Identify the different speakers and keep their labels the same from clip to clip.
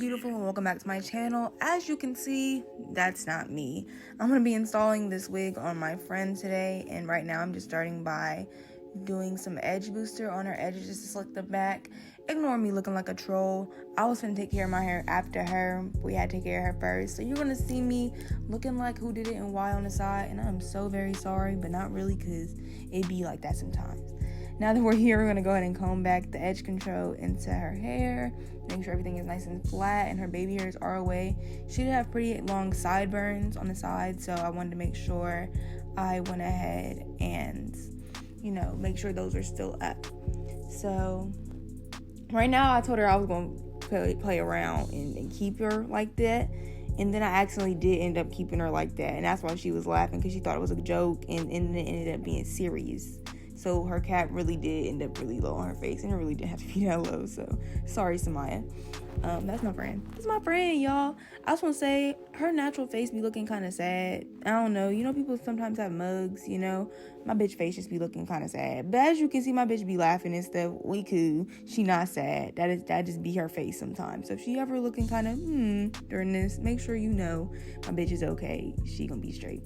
Speaker 1: beautiful, and welcome back to my channel. As you can see, that's not me. I'm going to be installing this wig on my friend today, and right now I'm just starting by doing some edge booster on her edges just to slick the back. Ignore me looking like a troll. I was going to take care of my hair after her. We had to take care of her first. So you're going to see me looking like who did it and why on the side, and I'm so very sorry, but not really, because it be like that sometimes. Now that we're here, we're going to go ahead and comb back the edge control into her hair. Make sure everything is nice and flat and her baby hairs are away. She did have pretty long sideburns on the side, so I wanted to make sure I went ahead and, make sure those are still up. So right now I told her I was going to play around and keep her like that. And then I accidentally did end up keeping her like that. And that's why she was laughing, because she thought it was a joke, and then it ended up being serious. So her cap really did end up really low on her face, and it really didn't have to be that low. So sorry, Samaya. That's my friend. That's my friend, y'all. I just want to say, her natural face be looking kind of sad. I don't know. People sometimes have mugs, My bitch face just be looking kind of sad. But as you can see, my bitch be laughing and stuff. We cool. She not sad. That just be her face sometimes. So if she ever looking kind of during this, make sure my bitch is okay. She gonna be straight.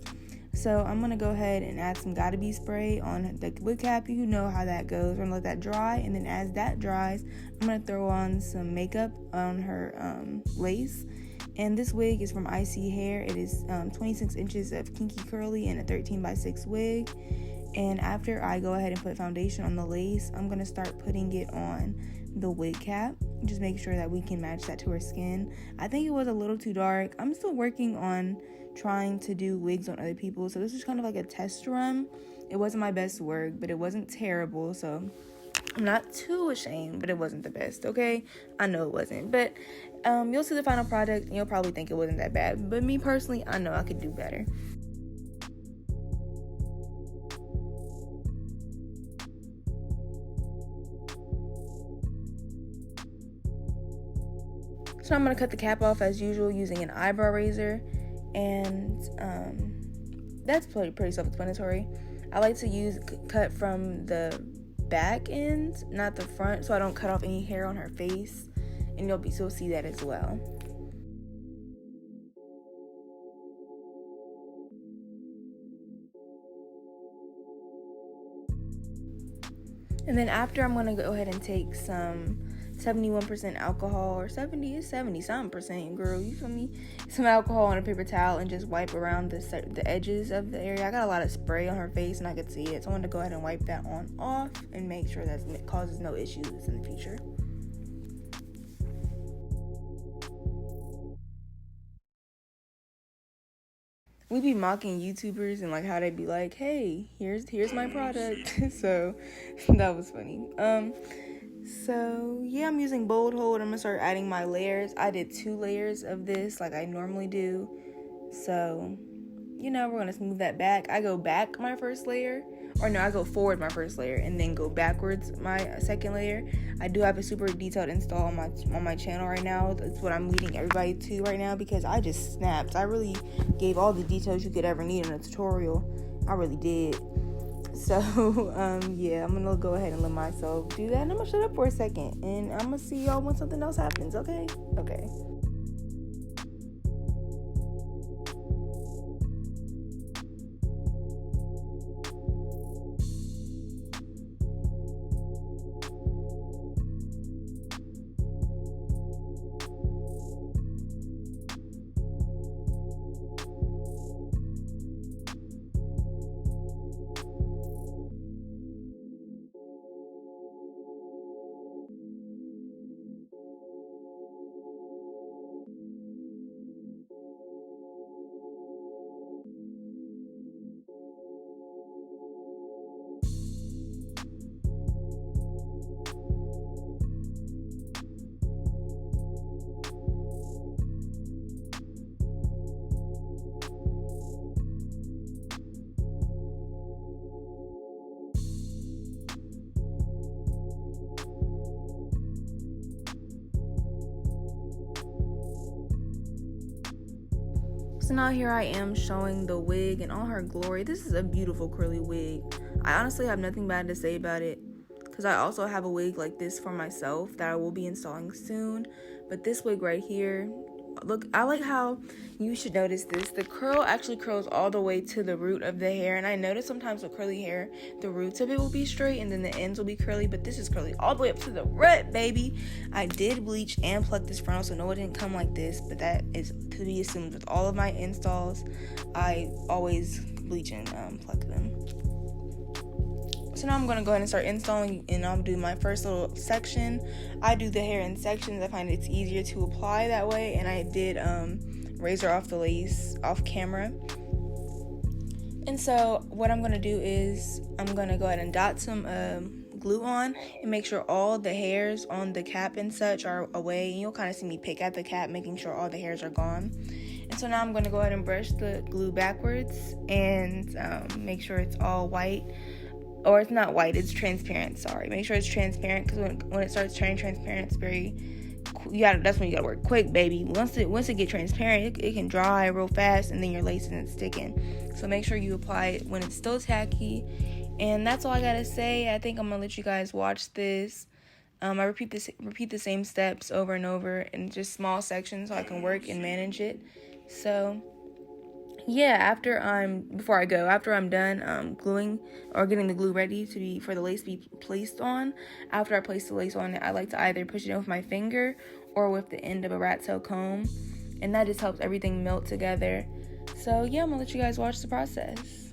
Speaker 1: So I'm going to go ahead and add some Gotta Be spray on the wig cap. You know how that goes. We're going to let that dry. And then as that dries, I'm going to throw on some makeup on her lace. And this wig is from Iseehair. It is 26 inches of kinky curly and a 13x6 wig. And after I go ahead and put foundation on the lace, I'm going to start putting it on the wig cap. Just make sure that we can match that to her skin. I think it was a little too dark. I'm still working on trying to do wigs on other people, so this is kind of like a test run. It wasn't my best work, but it wasn't terrible, so I'm not too ashamed, but it wasn't the best, okay? I know it wasn't, but you'll see the final product and you'll probably think it wasn't that bad, but me personally, I know I could do better. So I'm going to cut the cap off as usual using an eyebrow razor, and that's pretty self-explanatory. I like to cut from the back end, not the front, so I don't cut off any hair on her face, and you'll see that as well. And then after, I'm going to go ahead and take some 71% alcohol, or 70-something%, girl, you feel me? Some alcohol on a paper towel and just wipe around the edges of the area. I got a lot of spray on her face and I could see it, so I wanted to go ahead and wipe that on off and make sure that it causes no issues in the future. We be mocking YouTubers and how they be like, hey, here's my product. So that was funny. So yeah, I'm using bold hold. I'm gonna start adding my layers. I did 2 layers of this like I normally do. So, we're gonna smooth that back. I go back my first layer, I go forward my first layer and then go backwards my second layer. I do have a super detailed install on my channel right now. That's what I'm leading everybody to right now, because I just snapped. I really gave all the details you could ever need in a tutorial. I really did. So, yeah, I'm gonna go ahead and let myself do that, and I'm gonna shut up for a second, and I'm gonna see y'all when something else happens, okay? Okay. So now here I am showing the wig in all her glory. This is a beautiful curly wig. I honestly have nothing bad to say about it. because I also have a wig like this for myself that I will be installing soon. But this wig right here, look, I like how you should notice this. The curl actually curls all the way to the root of the hair, and I notice sometimes with curly hair, the roots of it will be straight and then the ends will be curly, but this is curly all the way up to the root, baby. I did bleach and pluck this frontal, so no, it didn't come like this, but that is to be assumed. With all of my installs, I always bleach and pluck them. So now I'm going to go ahead and start installing, and I'll do my first little section. I do the hair in sections. I find it's easier to apply that way, and I did razor off the lace off camera. And so what I'm going to do is I'm going to go ahead and dot some glue on and make sure all the hairs on the cap and such are away. And you'll kind of see me pick at the cap, making sure all the hairs are gone. And so now I'm going to go ahead and brush the glue backwards and make sure it's all white. Or it's not white, it's transparent, sorry. Make sure it's transparent, because when it starts turning transparent, it's very, that's when you gotta work quick, baby. Once it gets transparent, it can dry real fast, and then your lace isn't sticking. So make sure you apply it when it's still tacky. And that's all I gotta say. I think I'm gonna let you guys watch this. I repeat the same steps over and over in just small sections so I can work and manage it. So yeah, after I'm done gluing or getting the glue ready for the lace to be placed on, after I place the lace on, I like to either push it in with my finger or with the end of a rat tail comb, and that just helps everything melt together. So yeah, I'm gonna let you guys watch the process.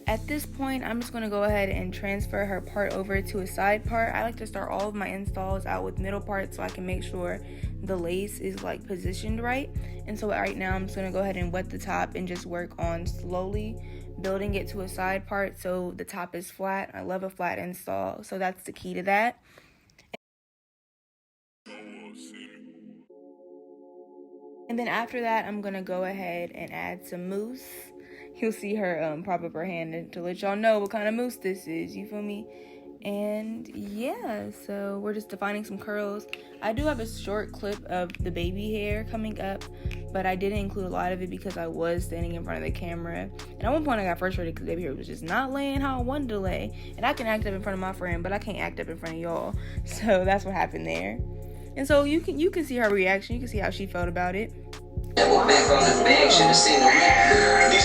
Speaker 1: At this point, I'm just going to go ahead and transfer her part over to a side part. I like to start all of my installs out with middle parts so I can make sure the lace is like positioned right. And so right now I'm just going to go ahead and wet the top and just work on slowly building it to a side part so the top is flat. I love a flat install, so that's the key to that. And then after that, I'm going to go ahead and add some mousse. You'll see her prop up her hand to let y'all know what kind of mousse this is, you feel me? And yeah, so we're just defining some curls. I do have a short clip of the baby hair coming up, but I didn't include a lot of it because I was standing in front of the camera. And at one point I got frustrated because baby hair was just not laying how I wanted to lay. And I can act up in front of my friend, but I can't act up in front of y'all. So that's what happened there. And so you can see her reaction. You can see how she felt about it.
Speaker 2: These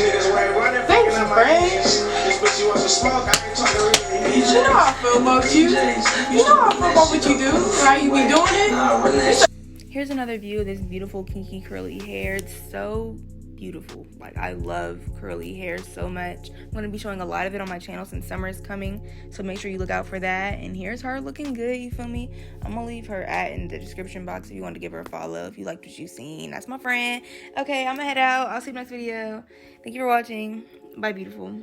Speaker 2: niggas were running, thanks, friends. You want some smoke? I ain't talking really. You know how I feel about you. You know how I feel about what you do. How you be doing it.
Speaker 1: Here's another view of this beautiful kinky curly hair. It's so beautiful. Like, I love curly hair so much. I'm going to be showing a lot of it on my channel since summer is coming, so make sure you look out for that. And here's her looking good, you feel me? I'm going to leave her in the description box if you want to give her a follow, if you liked what you've seen. That's my friend. Okay, I'm going to head out. I'll see you next video. Thank you for watching. Bye, beautiful.